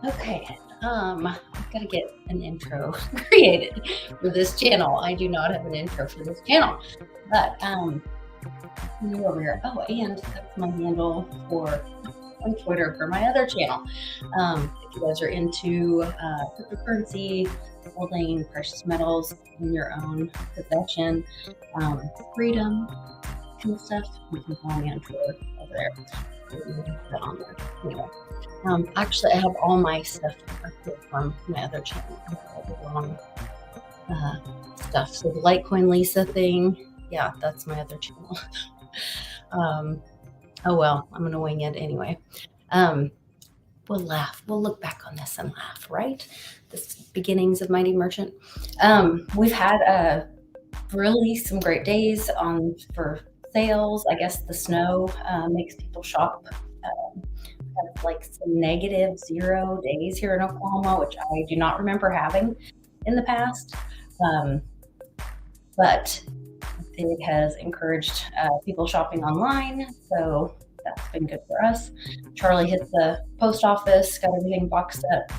Okay, I've got to get an intro created for this channel. I do not have an intro for this channel, but let me go over here. Oh, and that's my handle for on Twitter for my other channel. If you guys are into cryptocurrency, holding precious metals in your own possession, freedom kind of stuff, you can follow me on Twitter over there. On there. Anyway. Actually, I have all my stuff from my other channel. Long stuff. So the Litecoin Lisa thing, yeah, that's my other channel. Oh well, I'm gonna wing it anyway. We'll laugh. We'll look back on this and laugh, right? The beginnings of Mighty Merchant. We've had really some great days for sales. I guess the snow makes people shop. Have like some -0 days here in Oklahoma, which I do not remember having in the past. But it has encouraged people shopping online, so that's been good for us. Charlie hit the post office, got everything boxed up,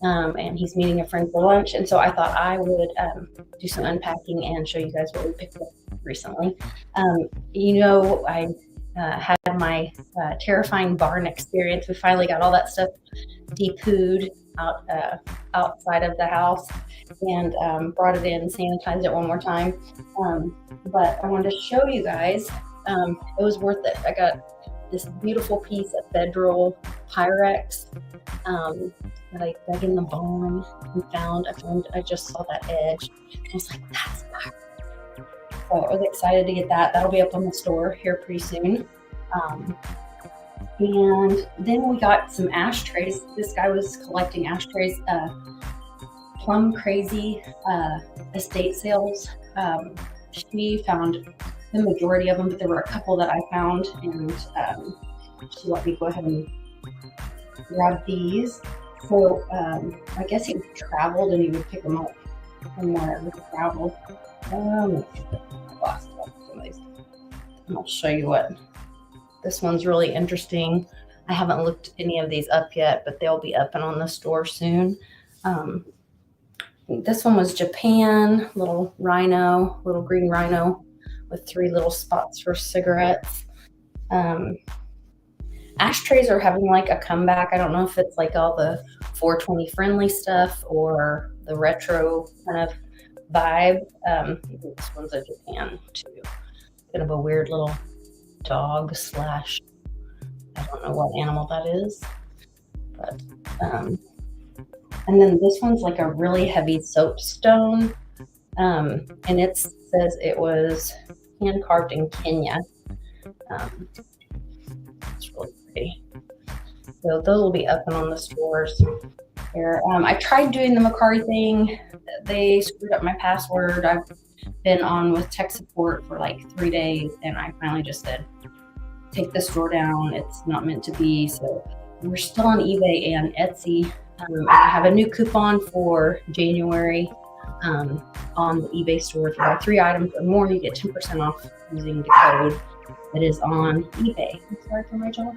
and he's meeting a friend for lunch. And so I thought I would do some unpacking and show you guys what we picked up recently. I had my terrifying barn experience. We finally got all that stuff de-pooed outside of the house and brought it in, sanitized it one more time. But I wanted to show you guys, it was worth it. I got this beautiful piece of federal Pyrex that I dug in the barn and I just saw that edge. I was like, that's Pyrex. So I was excited to get that. That'll be up on the store here pretty soon. And then we got some ashtrays. This guy was collecting ashtrays, plum crazy estate sales. She found the majority of them, but there were a couple that I found, and she let me go ahead and grab these. So I guess he traveled and he would pick them up from wherever he traveled. I'll show you what. This one's really interesting. I haven't looked any of these up yet, but they'll be up and on the store soon. This one was Japan, little green rhino with 3 little spots for cigarettes. Ashtrays are having like a comeback. I don't know if it's like all the 420 friendly stuff or the retro kind of vibe. This one's a Japan too. Kind of a weird little dog / I don't know what animal that is, but and then this one's like a really heavy soapstone, and it says it was hand carved in Kenya. It's really pretty. So those will be up and on the stores here. I tried doing the Macari thing. They screwed up my password. I've been on with tech support for like 3 days, and I finally just said, take the store down. It's not meant to be. So we're still on eBay and Etsy. I have a new coupon for January on the eBay store. If you buy 3 items or more, you get 10% off using the code that is on eBay. I'm sorry for my jaw.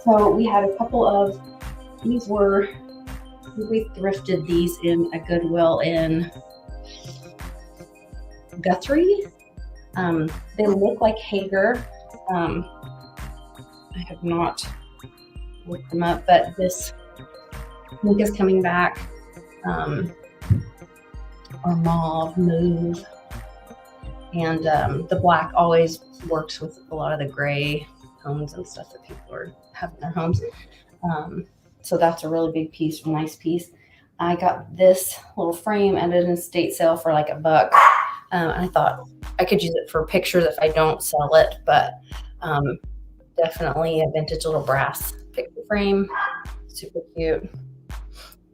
So we had a couple of these we thrifted these in a Goodwill in Guthrie. They look like Hager. I have not looked them up, but this link is coming back. Or mauve, and the black always works with a lot of the gray tones and stuff that people have in their homes. So that's a really big piece, nice piece. I got this little frame at an estate sale for like $1. I thought I could use it for pictures if I don't sell it, but definitely a vintage little brass picture frame. Super cute.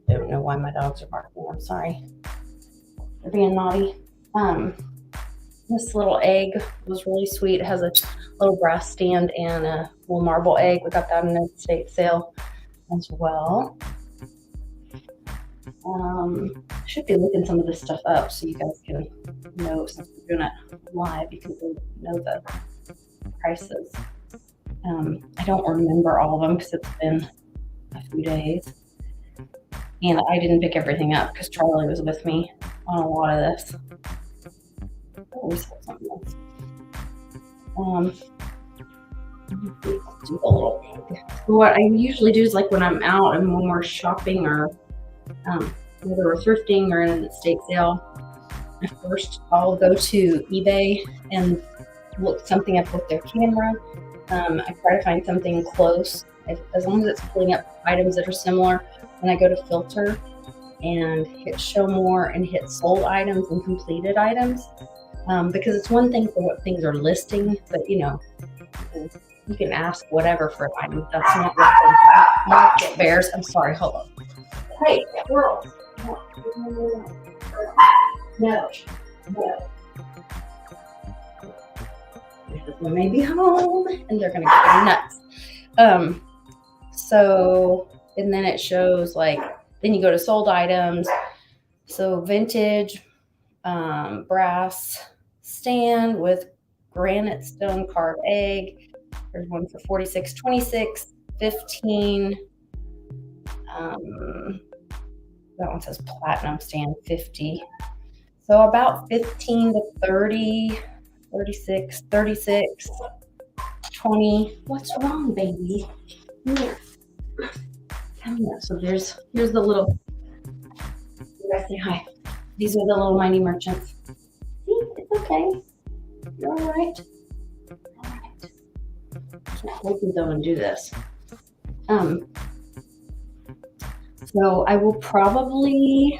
Don't know why my dogs are barking. I'm sorry. They're being naughty. This little egg was really sweet. It has a little brass stand and a little marble egg. We got that in an estate sale as well. Should be looking some of this stuff up so you guys can know, since we're doing it live, you can know the prices. I don't remember all of them because it's been a few days. And I didn't pick everything up because Charlie was with me on a lot of this. Oh, we sold something else. Do a little. What I usually do is like when I'm out and when we're shopping or whether we're thrifting or in an estate sale, first I'll go to eBay and look something up with their camera. I try to find something close, as long as it's pulling up items that are similar. And I go to filter and hit show more and hit sold items and completed items, because it's one thing for what things are listing, but you can ask whatever for an item. That's not what the market bears. I'm sorry, hold on. Hey, girls. No. They may be home and they're gonna get nuts. So, and then it shows then you go to sold items. So vintage brass stand with granite stone carved egg. There's one for $46.26, $15. That one says platinum stand, $50. So about 15 to 30, 36, 36, 20. What's wrong, baby? Here. So here's the little. You guys say hi. These are the little mighty merchants. See, it's okay. You're all right. All right. Can't hold me though and do this. So I will probably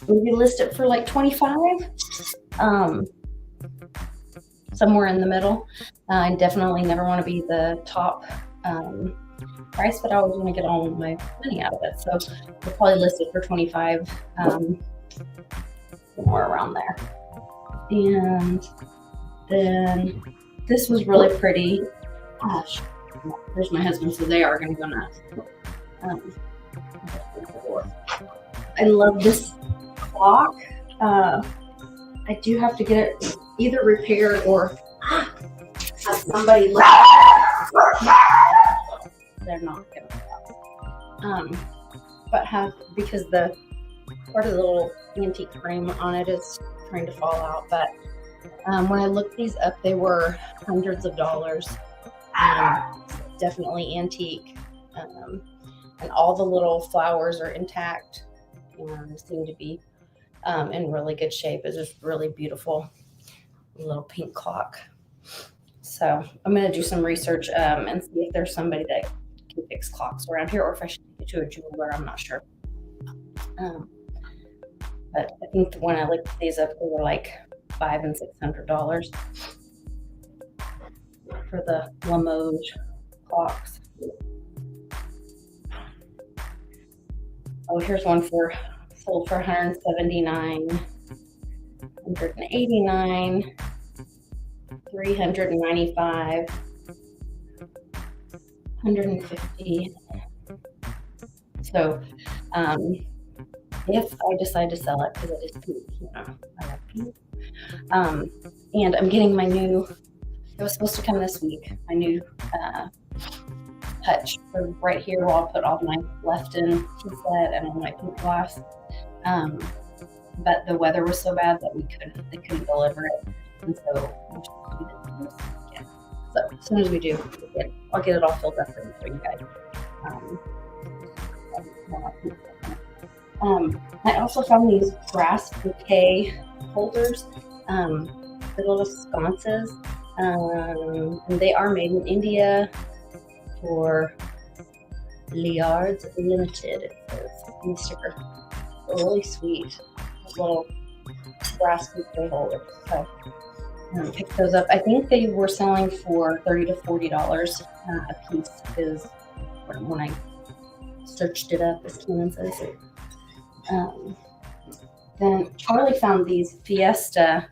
maybe list it for like 25. Somewhere in the middle. I definitely never want to be the top price, but I always want to get all my money out of it. So we'll probably list it for 25, somewhere around there. And then this was really pretty. Gosh, there's my husband, so they are going to go nuts. I love this clock. I do have to get it either repaired or have somebody look at it. They're not going to. But because the part of the little antique frame on it is trying to fall out. But when I looked these up, they were hundreds of dollars. Definitely antique. And all the little flowers are intact and seem to be in really good shape. It's just really beautiful little pink clock. So I'm going to do some research and see if there's somebody that can fix clocks around here, or if I should take it to a jeweler. I'm not sure. But I think when I looked these up, they were like $500 and $600 for the Limoges clocks. Oh, here's one sold for $179, $189, $395, $150. So, if I decide to sell it, because it is pink, I like pink. And I'm getting my new. It was supposed to come this week. My new hutch for right here, where I'll put all my left-in tea set and all my pink glass. But the weather was so bad that they couldn't deliver it, and so we did this again. So as soon as we do, I'll get it all filled up for you guys. I also found these brass bouquet holders, the little sconces, and they are made in India for Liards Limited. It says on the sticker. They're really sweet, little brass bouquet holders. So pick those up. I think they were selling for $30 to $40 a piece. Is when I searched it up, as Kenan says. Then Charlie found these Fiesta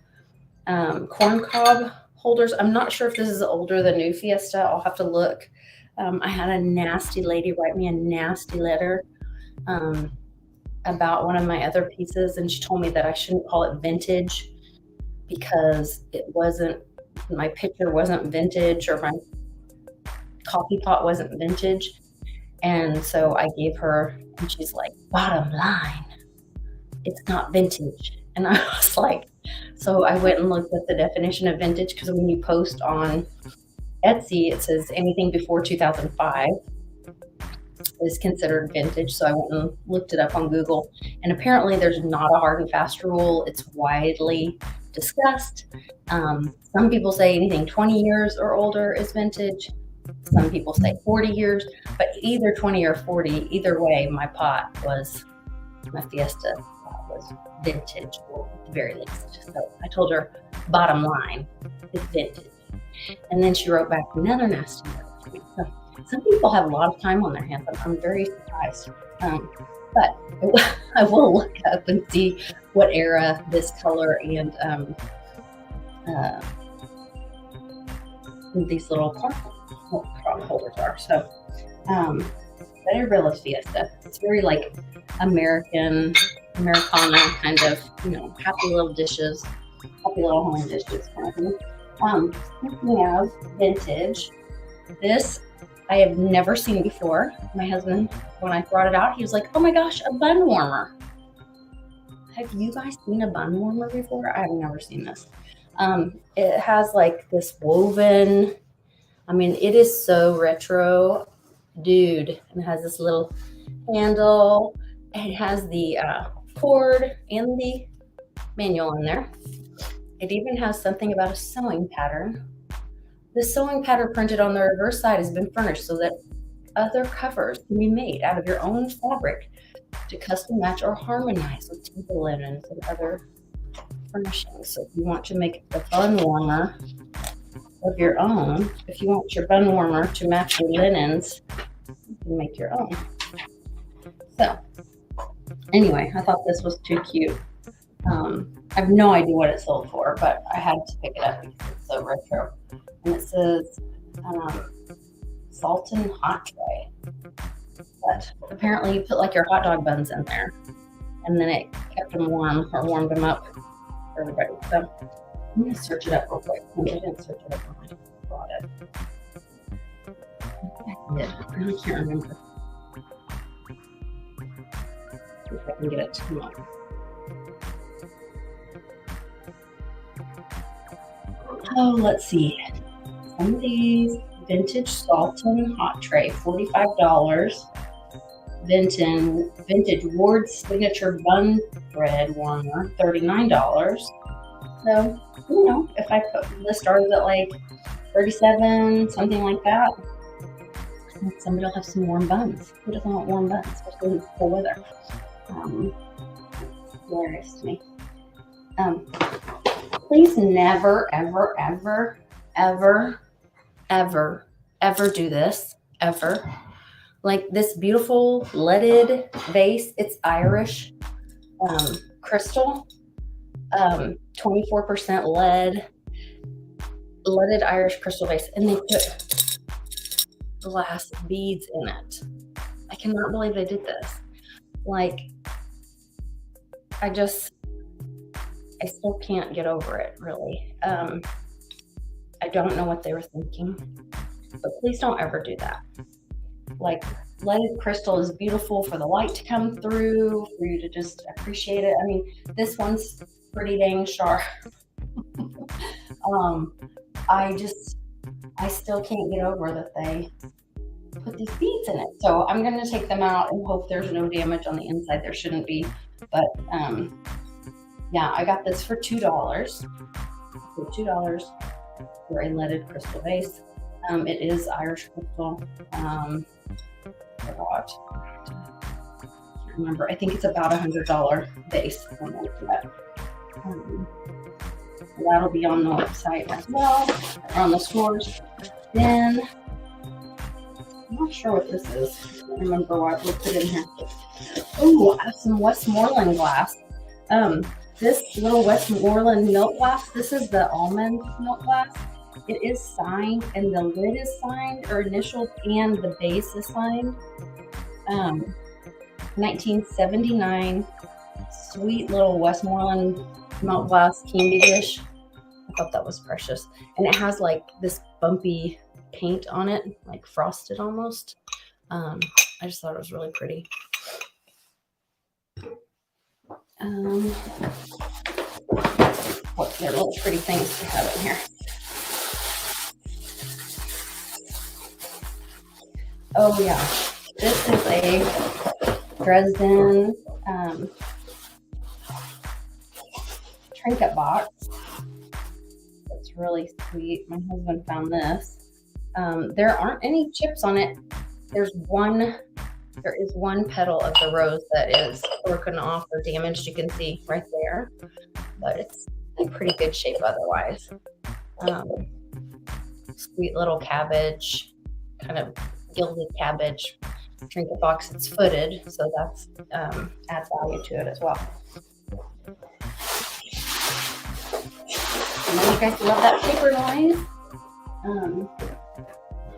corn cob holders. I'm not sure if this is older than new Fiesta. I'll have to look. I had a nasty lady write me a nasty letter about one of my other pieces, and she told me that I shouldn't call it vintage because my picture wasn't vintage, or my coffee pot wasn't vintage. And so I gave her, and she's like, bottom line, it's not vintage. And I was like, so I went and looked at the definition of vintage, because when you post on Etsy, it says anything before 2005 is considered vintage. So I went and looked it up on Google, and apparently there's not a hard and fast rule. It's widely discussed. Some people say anything 20 years or older is vintage. Some people say 40 years, but either 20 or 40, either way, my Fiesta was vintage, or at the very least. So I told her, bottom line, it's vintage. And then she wrote back another nasty note to me. So some people have a lot of time on their hands. I'm very surprised. But I will look up and see what era this color and these little crop holders are. So, Better Fiesta. It's very like Americana kind of, happy little dishes, happy little home dishes kind of thing. Speaking of vintage, this I have never seen before. My husband, when I brought it out, he was like, oh my gosh, a bun warmer. Have you guys seen a bun warmer before? I have never seen this. It has like this woven, it is so retro, dude. And it has this little handle. It has the cord and the manual in there. It even has something about a sewing pattern. The sewing pattern printed on the reverse side has been furnished so that other covers can be made out of your own fabric to custom match or harmonize with table linens and other furnishings. So if you want to make a bun warmer of your own, if you want your bun warmer to match your linens, you can make your own. So anyway, I thought this was too cute. I have no idea what it sold for, but I had to pick it up because it's so retro. And it says Sultan hot tray. But apparently you put like your hot dog buns in there, and then it kept them warm or warmed them up for everybody. So I'm going to search it up real quick. I didn't search it up when I brought it. I really can't remember. See if I can get it to come up. Oh, let's see. Some of these vintage Sultan hot tray, $45. Vintage Ward signature bun bread warmer, $39. So, if I put the stars at like 37, something like that, somebody will have some warm buns. Who doesn't want warm buns, especially in the cold weather? Hilarious to me. Please never, ever, ever, ever, ever, ever do this, ever. Like this beautiful leaded vase, it's Irish crystal, 24% leaded Irish crystal vase, and they put glass beads in it. I cannot believe they did this. Like, I still can't get over it, really. I don't know what they were thinking, but please don't ever do that. Like, leaded crystal is beautiful for the light to come through, for you to just appreciate it. This one's pretty dang sharp. I still can't get over that they put these beads in it. So I'm going to take them out and hope there's no damage on the inside. There shouldn't be, but yeah, I got this for $2. So $2 for a leaded crystal vase. It is Irish crystal. I can't remember. I think it's about $100 base. That'll be on the website as well, or on the stores. Then I'm not sure what this is. I don't remember what we put in here. Oh, I have some Westmoreland glass. This little Westmoreland milk glass, this is the almond milk glass. It is signed, and the lid is signed or initialed, and the base is signed. 1979, sweet little Westmoreland milk glass candy dish. I thought that was precious. And it has like this bumpy paint on it, like frosted almost. I just thought it was really pretty. What their little pretty things to have in here. Oh yeah, this is a Dresden trinket box. It's really sweet. My husband found this. There aren't any chips on it. There is one petal of the rose that is broken off or damaged. You can see right there, but it's in pretty good shape otherwise. Sweet little cabbage, kind of gilded cabbage trinket box. It's footed, so that's adds value to it as well. I know you guys love that paper noise.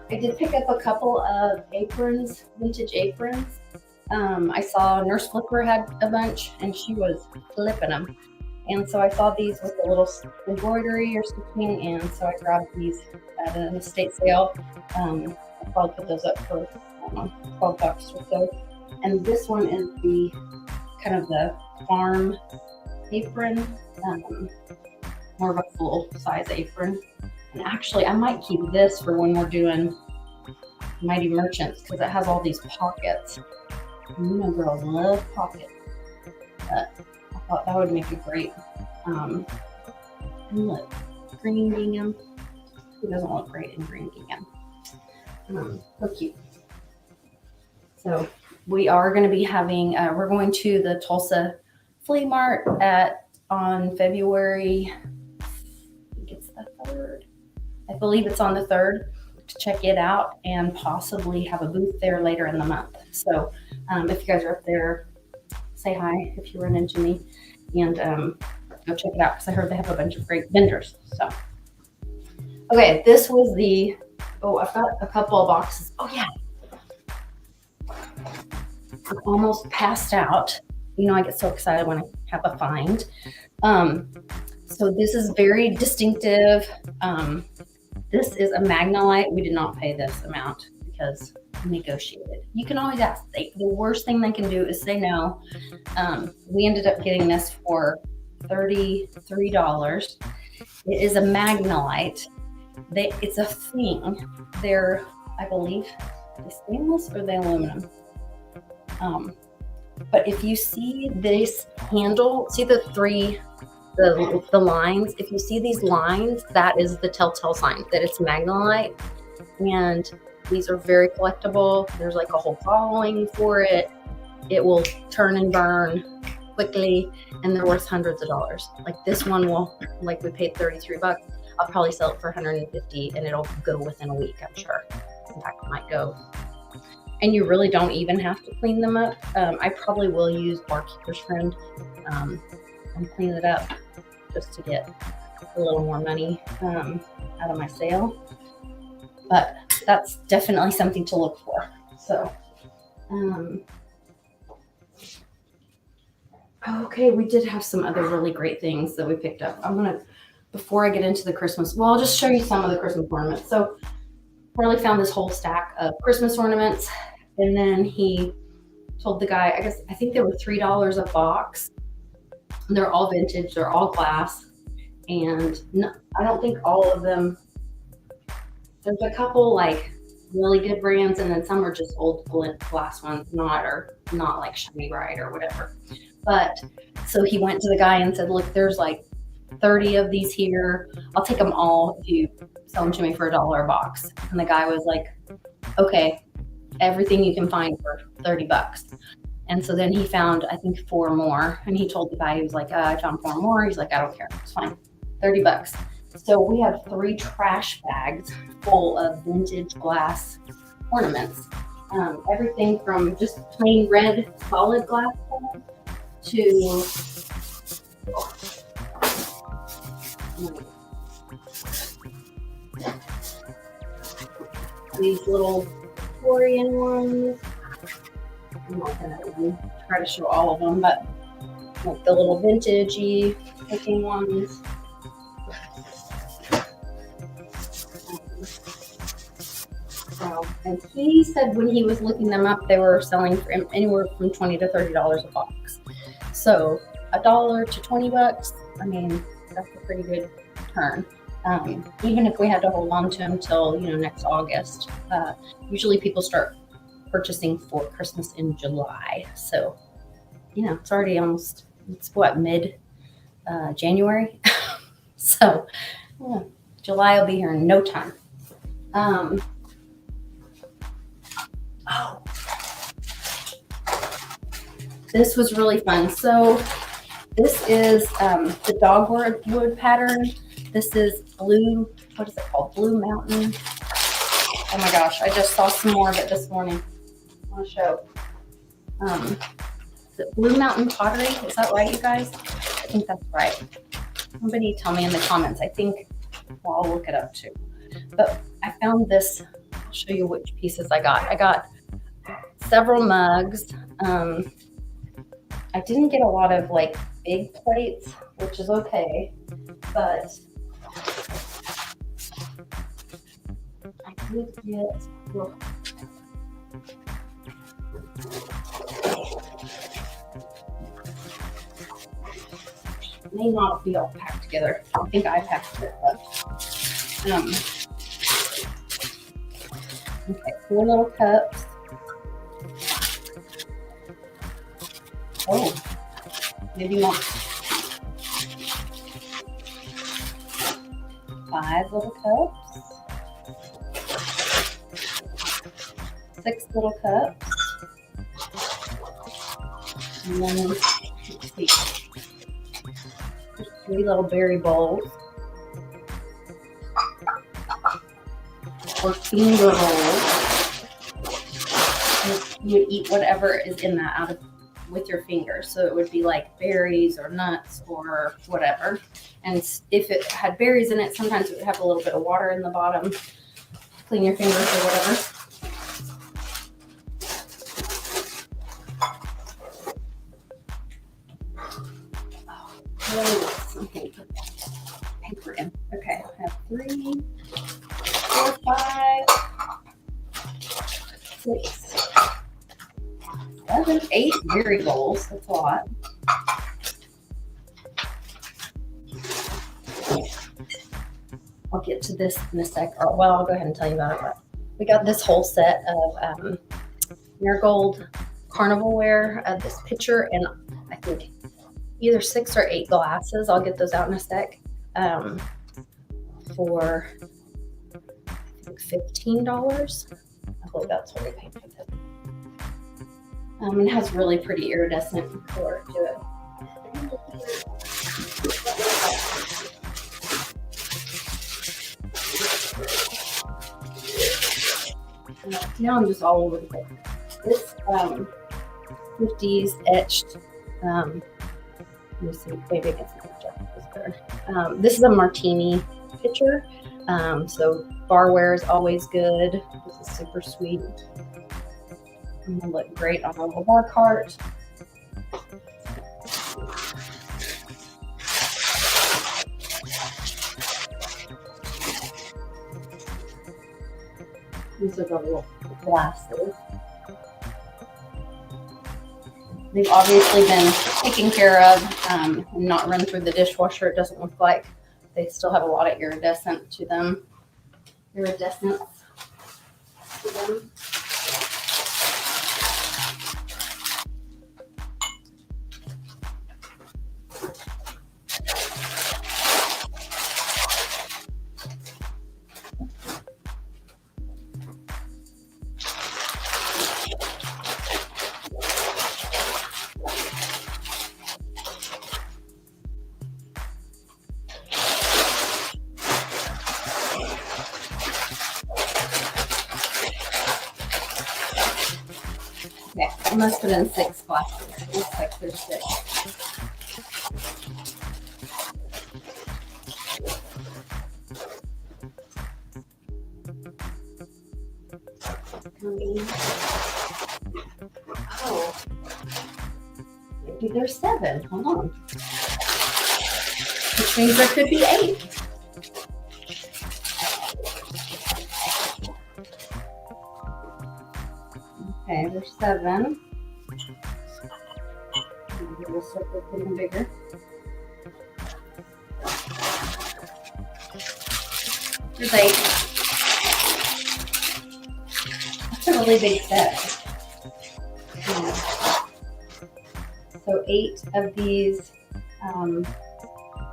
I did pick up a couple of aprons, vintage aprons. I saw Nurse Flipper had a bunch, and she was flipping them. And so I saw these with a little embroidery or stitching, and so I grabbed these at an estate sale. I'll probably put those up for, I don't know, $12 or so. And this one is the kind of the farm apron, more of a full size apron. And actually, I might keep this for when we're doing Mighty Merchants because it has all these pockets. And you know, girls love pockets. But I thought that would make a great. And look, green gingham. Who doesn't look great in green gingham? So cute. So we are going to be having. We're going to the Tulsa Flea Mart on February. I think it's the 3rd. I believe it's on the 3rd to check it out and possibly have a booth there later in the month. So if you guys are up there, say hi if you run into me and go check it out because I heard they have a bunch of great vendors. So, okay, this was I've got a couple of boxes. Oh yeah. I almost passed out. You know, I get so excited when I have a find. So this is very distinctive. This is a Magnolite. We did not pay this amount because we negotiated. You can always ask. The worst thing they can do is say no. We ended up getting this for $33. It is a Magnolite. It's a thing. They're, I believe, the stainless or the aluminum. But if you see this handle, see the lines, if you see these lines, that is the telltale sign that it's Magnolite. And these are very collectible. There's like a whole following for it. It will turn and burn quickly, and they're worth hundreds of dollars. Like this one will, like we paid $33. I'll probably sell it for $150 and it'll go within a week, I'm sure. In fact, it might go. And you really don't even have to clean them up. I probably will use Barkeeper's Friend and clean it up just to get a little more money out of my sale. But that's definitely something to look for. So, okay, we did have some other really great things that we picked up. Before I get into the Christmas, I'll just show you some of the Christmas ornaments. So Charlie found this whole stack of Christmas ornaments, and then he told the guy, I think they were $3 a box. They're all vintage, they're all glass, and I don't think all of them, there's a couple like really good brands, and then some are just old glass ones, not like Shiny Bright or whatever. But so he went to the guy and said, look, there's like 30 of these here. I'll take them all if you sell them to me for $1 a box. And the guy was like, okay, everything you can find for $30. And so then he found, I think, 4 more. And he told the guy, he was like, I found 4 more. He's like, I don't care. It's fine. $30. So we have 3 trash bags full of vintage glass ornaments. Everything from just plain red solid glass to these little Victorian ones. I'm not going to try to show all of them, but like the little vintagey looking ones. And he said when he was looking them up, they were selling for anywhere from $20 to $30 a box. So $1 to $20. I mean, that's a pretty good turn. Even if we had to hold on to them till next August. Usually people start purchasing for Christmas in July. So it's already almost, it's what, mid January. So July will be here in no time. Oh, this was really fun. So this is the dogwood pattern. This is blue, what is it called? Blue Mountain. Oh my gosh, I just saw some more of it this morning. I want to show. Is it Blue Mountain Pottery? Is that right, you guys? I think that's right. Somebody tell me in the comments. I think, well, I'll look it up too. But I found this. I'll show you which pieces I got. I got several mugs. I didn't get a lot of like big plates, which is okay, but I did get, well, it may not be all packed together. I think I packed it, but okay, 4 little cups. Oh, maybe not. 5 little cups. 6 little cups. And then, let's see, there's 3 little berry bowls. Or finger bowls. You eat whatever is in that out of with your fingers. So it would be like berries or nuts or whatever. And if it had berries in it, sometimes it would have a little bit of water in the bottom. Clean your fingers or whatever. Oh, something to put paper in. Okay, I have 3, 4, 5, 6, 7, 8 berry bowls. That's a lot. I'll get to this in a sec. Or, well, I'll go ahead and tell you about it. But we got this whole set of marigold carnival ware, this pitcher, and I think either 6 or 8 glasses. I'll get those out in a sec. For I think $15. I believe that's what we paid for this. It has really pretty iridescent color to it. Now I'm just all over the place. This 50s etched. Let me see. Maybe I can see this better. This is a martini pitcher. So barware is always good. This is super sweet. And it'll look great on a little bar cart. These are the little glasses. They've obviously been taken care of and not run through the dishwasher. It doesn't look like. They still have a lot of iridescent to them. Iridescence to them. Okay, I must put in 6 glasses. It looks like there's 6. Oh, maybe there's 7. Hold on. Which means there could be 8. Okay, there's 7. We'll circle getting bigger. There's 8. That's a really big set. So 8 of these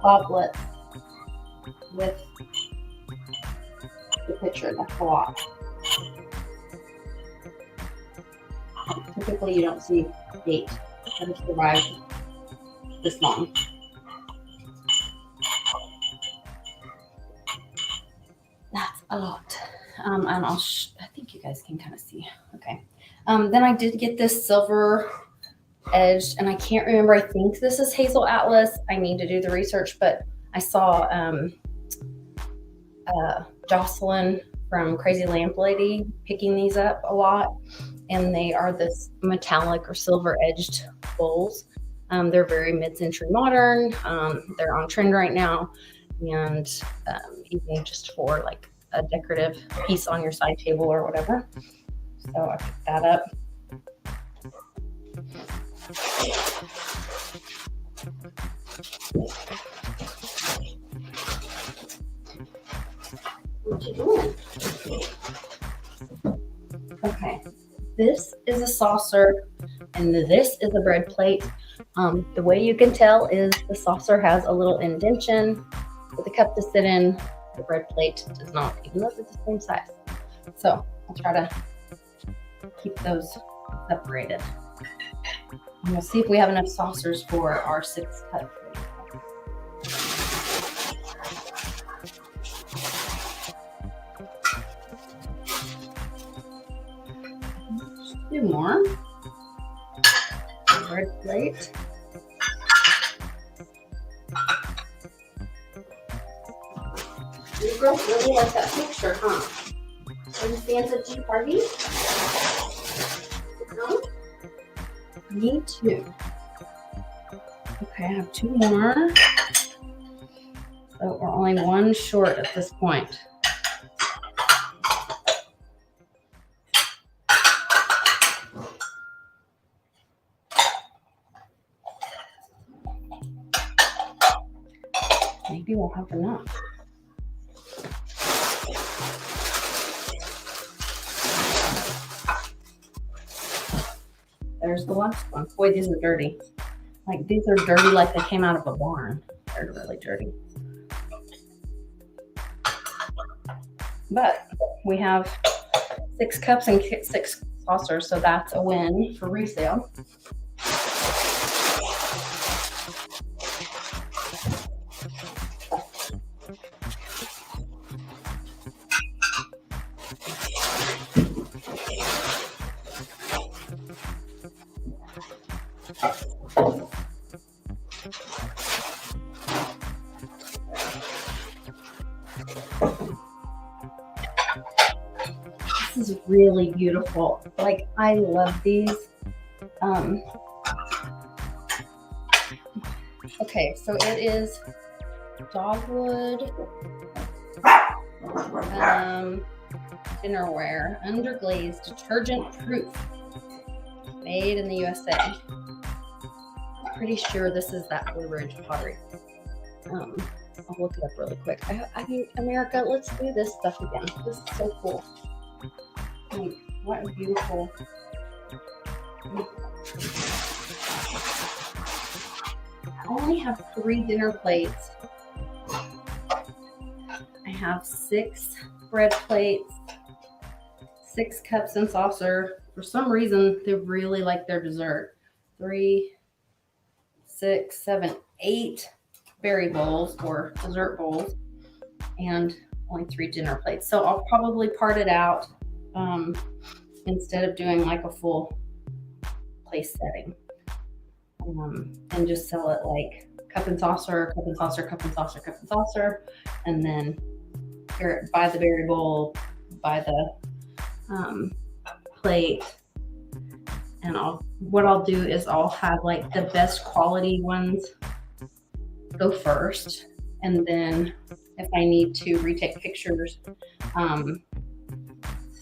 goblets with the picture. That's a lot. Typically, you don't see 8 that have survived this long. That's a lot. And I think you guys can kind of see. Okay. Then I did get this silver edged, and I can't remember. I think this is Hazel Atlas. I need to do the research, but I saw Jocelyn from Crazy Lamp Lady picking these up a lot, and they are this metallic or silver edged bowls. They're very mid-century modern. They're on trend right now, and even just for like a decorative piece on your side table or whatever. So I picked that up. What you doing? Okay, this is a saucer and this is a bread plate. The way you can tell is the saucer has a little indentation with a cup to sit in. The bread plate does not, even though they're the same size. So I'll try to keep those separated. And we'll see if we have enough saucers for our 6 cup. Two more. Bread plate. You girls really like that picture, huh? Are you fans of Tea Party? No? Me too. Okay, I have 2 more. So we're only 1 short at this point. Maybe we'll have enough. There's the last one. Boy, these are dirty. Like, these are dirty like they came out of a barn. They're really dirty. But we have 6 cups and 6 saucers, so that's a win for resale. This is really beautiful. Like, I love these. Okay, so it is dogwood dinnerware, underglazed, detergent proof, made in the USA. I'm pretty sure this is that Blue Ridge pottery. I'll look it up really quick. I mean, America, let's do this stuff again. This is so cool. Like, what a beautiful. I only have 3 dinner plates. I have 6 bread plates, 6 cups and saucer. For some reason, they really like their dessert. 3, 6, 7, 8 berry bowls or dessert bowls, and only 3 dinner plates. So I'll probably part it out instead of doing like a full place setting, and just sell it like cup and saucer, cup and saucer, cup and saucer, cup and saucer, and then here, buy the berry bowl, buy the plate, and what I'll do is I'll have like the best quality ones go first, and then if I need to retake pictures,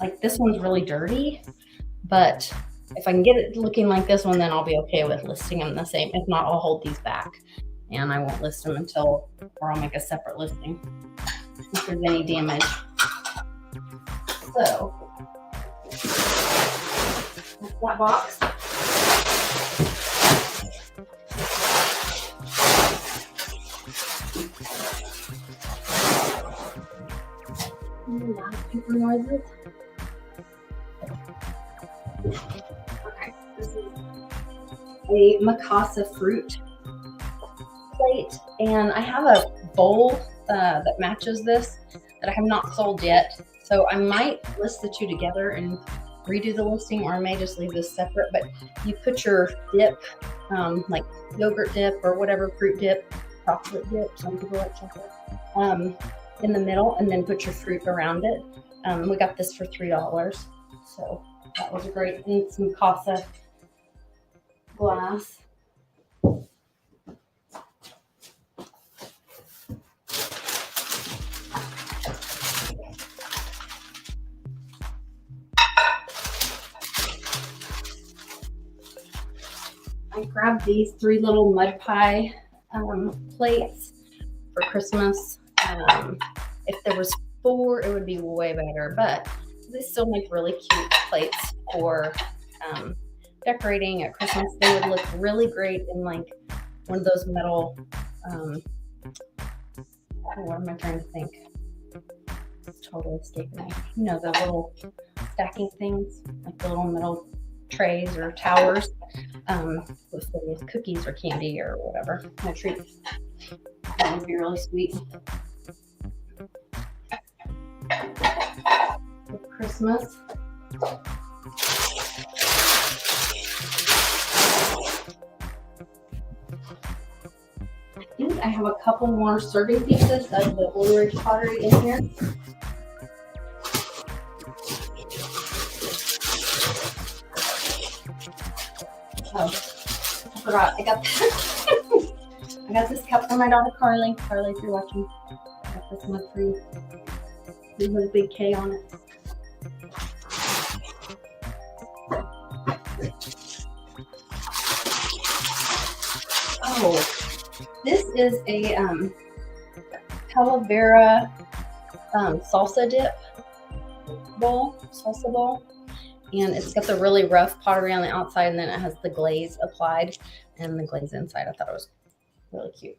like this one's really dirty, but if I can get it looking like this one, then I'll be okay with listing them the same. If not, I'll hold these back and I won't list them until, or I'll make a separate listing if there's any damage. So that's that box. Paper noises. Okay, this is a Mikasa fruit plate, and I have a bowl that matches this that I have not sold yet. So I might list the two together and redo the listing, or I may just leave this separate. But you put your dip, like yogurt dip or whatever fruit dip, chocolate dip, some people like chocolate, in the middle, and then put your fruit around it. We got this for $3, so that was great. And some Casa glass. I grabbed these 3 little mud pie plates for Christmas. If there was 4, it would be way better, but they still make really cute plates for decorating at Christmas. They would look really great in like one of those metal, what am I trying to think? It's totally escaping me. You know, the little stacking things, like the little metal trays or towers with cookies or candy or whatever. A treat. That would be really sweet. For Christmas. I think I have a couple more serving pieces of the Blue Ridge pottery in here. Oh, I forgot. I got I got this cup for my daughter Carly. Carly, if you're watching, I got this mug for you. It has a big K on it. Oh, this is a Calavera salsa dip bowl, salsa bowl. And it's got the really rough pottery on the outside, and then it has the glaze applied and the glaze inside. I thought it was really cute.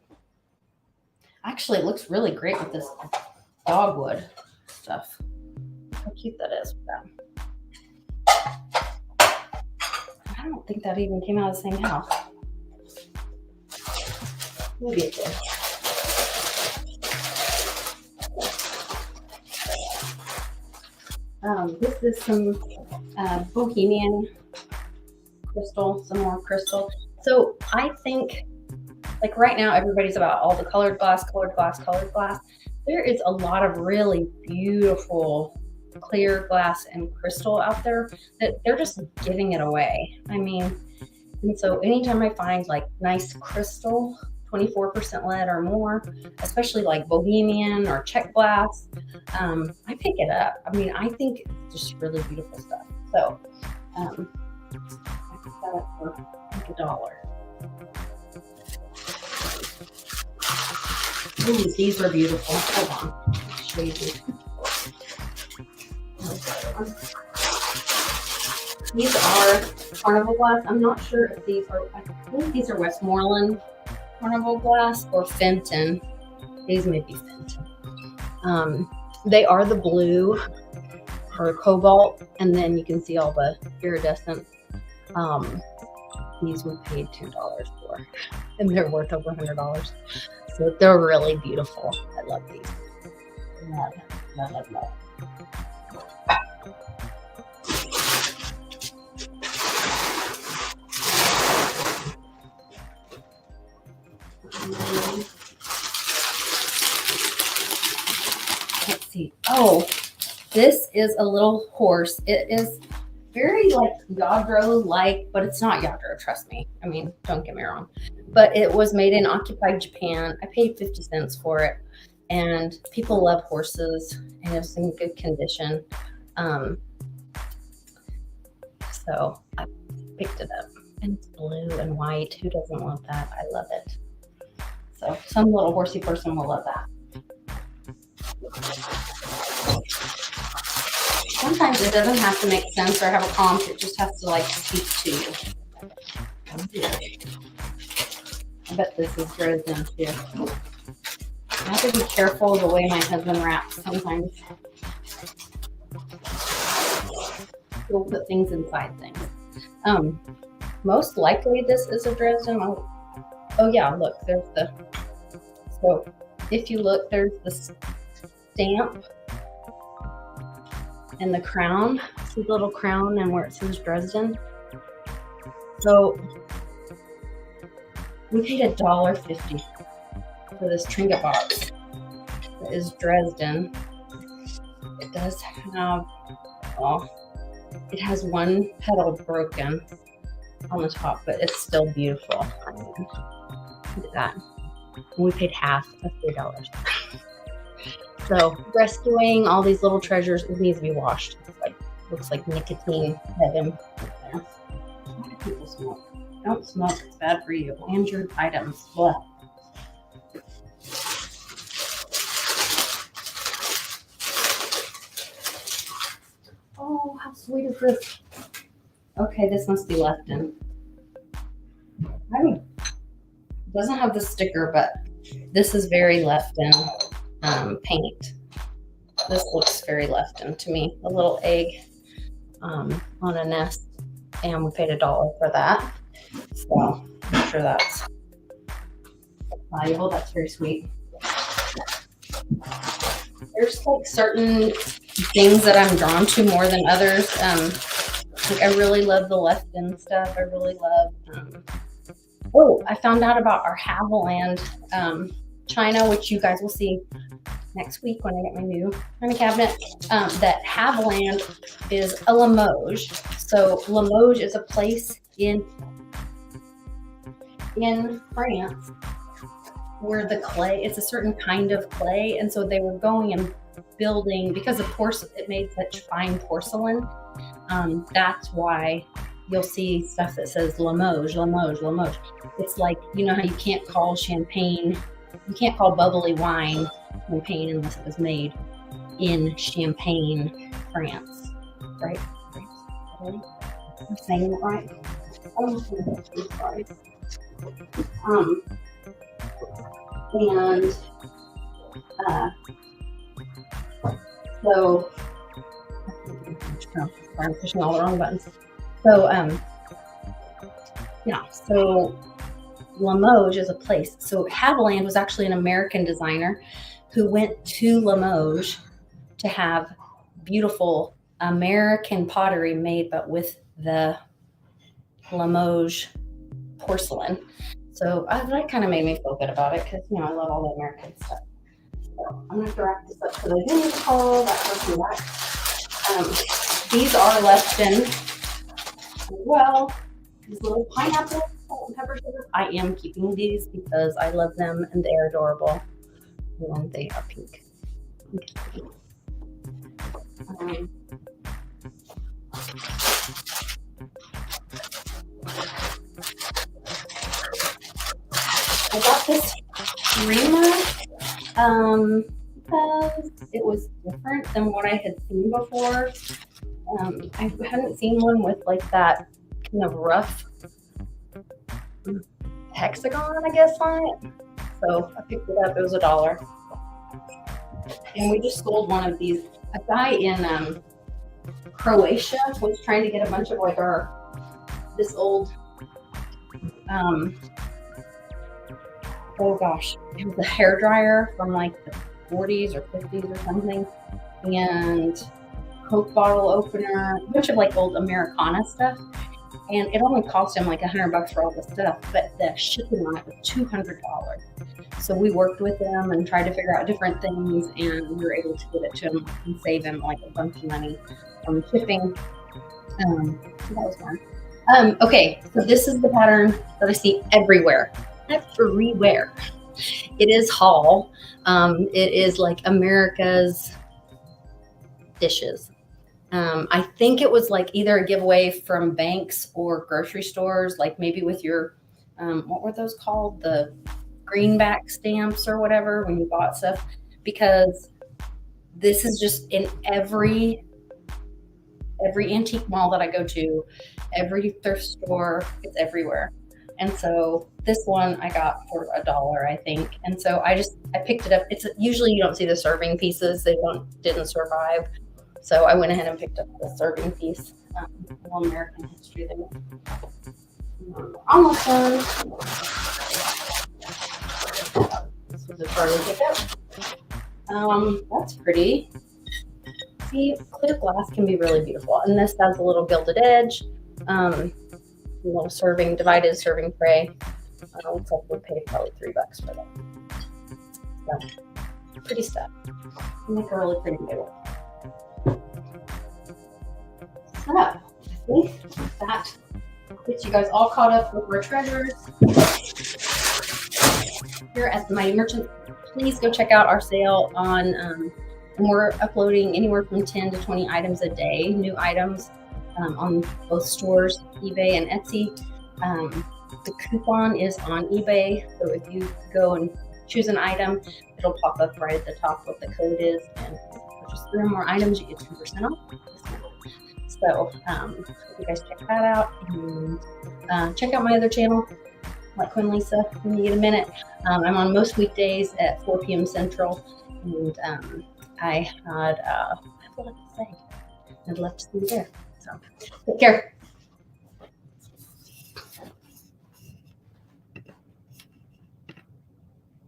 Actually, it looks really great with this dogwood stuff. How cute that is with that. I don't think that even came out of the same house. Maybe it did. This is some Bohemian crystal, some more crystal. So I think, like right now, everybody's about all the colored glass, colored glass, colored glass. There is a lot of really beautiful clear glass and crystal out there that they're just giving it away. I mean, and so anytime I find like nice crystal, 24% lead or more, especially like Bohemian or check glass, I pick it up. I mean, I think it's just really beautiful stuff. So I picked that up for like $1. Ooh, these are beautiful. Hold on. I'll show you these. These are carnival glass. I'm not sure if these are, I think these are Westmoreland carnival glass or Fenton. These may be Fenton. They are the blue or cobalt, and then you can see all the iridescent. These we paid $2 for, and they're worth over $100. So they're really beautiful. I love these. Love, love, love, love. Let's see. Oh, this is a little horse. It is very like Yadro-like, but it's not Yadro, trust me. I mean, don't get me wrong. But it was made in occupied Japan. I paid 50 cents for it. And people love horses, and it's in good condition. So picked it up. And it's blue and white. Who doesn't love that? I love it. So some little horsey person will love that. Sometimes it doesn't have to make sense or have a prompt. It just has to like speak to you. I bet this is Dresden too. I have to be careful the way my husband wraps sometimes. He'll put things inside things. Most likely this is a Dresden. Oh yeah, look, there's the, so if you look, there's the stamp and the crown. See the little crown and where it says Dresden. So we paid $1.50 for this trinket box. It is Dresden. It does have, it has one petal broken on the top, but it's still beautiful. Look at that. We paid half of $3. So rescuing all these little treasures, it needs to be washed. It's like, looks like nicotine heaven. Why do people smoke? Don't smoke, it's bad for you. And your items. Blah. Oh, how sweet is this? Okay, this must be left in. It doesn't have the sticker, but this is very left in paint. This looks very left in to me. A little egg on a nest, and we paid $1 for that. So I'm sure that's valuable. That's very sweet. There's like certain things that I'm drawn to more than others. Like I really love the left-in stuff. I really love. Oh, I found out about our Haviland china, which you guys will see next week when I get my new china cabinet. That Haviland is a Limoges. So Limoges is a place in France where the clay, it's a certain kind of clay, and so they were going and building, because of course it made such fine porcelain. That's why you'll see stuff that says Limoges, Limoges, Limoges. It's like, you know how you can't call champagne, you can't call bubbly wine champagne unless it was made in Champagne, France, right? I'm saying it right. And so I'm pushing all the wrong buttons. So yeah, so Limoges is a place. So Haviland was actually an American designer who went to Limoges to have beautiful American pottery made, but with the Limoges porcelain. So that kind of made me feel good about it, because you know I love all the American stuff. So I'm gonna have to wrap this up because I do need to call that person back. These are left in as well. These little pineapple salt and pepper sugar. I am keeping these because I love them and they are adorable. And they are pink. I got this streamer because it was different than what I had seen before. I hadn't seen one with like that kind of rough hexagon, I guess, on it. So I picked it up. It was $1. And we just sold one of these. A guy in Croatia was trying to get a bunch of like this old, oh gosh, it was a hair dryer from like the 40s or 50s or something, and Coke bottle opener, a bunch of like old Americana stuff. And it only cost him like $100 for all the stuff, but the shipping on it was $200. So we worked with him and tried to figure out different things, and we were able to give it to him and save him like a bunch of money from shipping. So that was fun. Okay, so this is the pattern that I see everywhere. Everywhere. It is Hall. It is like America's dishes. I think it was like either a giveaway from banks or grocery stores, like maybe with your, what were those called? The greenback stamps or whatever when you bought stuff, because this is just in every antique mall that I go to, every thrift store, it's everywhere. And so this one I got for $1, I think. And so I picked it up. It's usually you don't see the serving pieces; didn't survive. So I went ahead and picked up the serving piece. Little American history there. Almost done. This was a Charlie pickup. That's pretty. See, clear glass can be really beautiful, and this has a little gilded edge. A little divided serving tray. Looks like we paid probably $3 for that. So, pretty stuff. Make a really pretty good one. So, I think that gets you guys all caught up with our treasures. Here at my merchant, please go check out our sale on, and we're uploading anywhere from 10 to 20 items a day, new items on both stores, eBay and Etsy. The coupon is on eBay, so if you go and choose an item, it'll pop up right at the top what the code is, and purchase 3 or more items, you get 2% off. So you guys check that out, and check out my other channel, like Quinn Lisa, when you get a minute. I'm on most weekdays at 4 p.m. Central, and I have a lot to say. I'd love to see you there. So take care.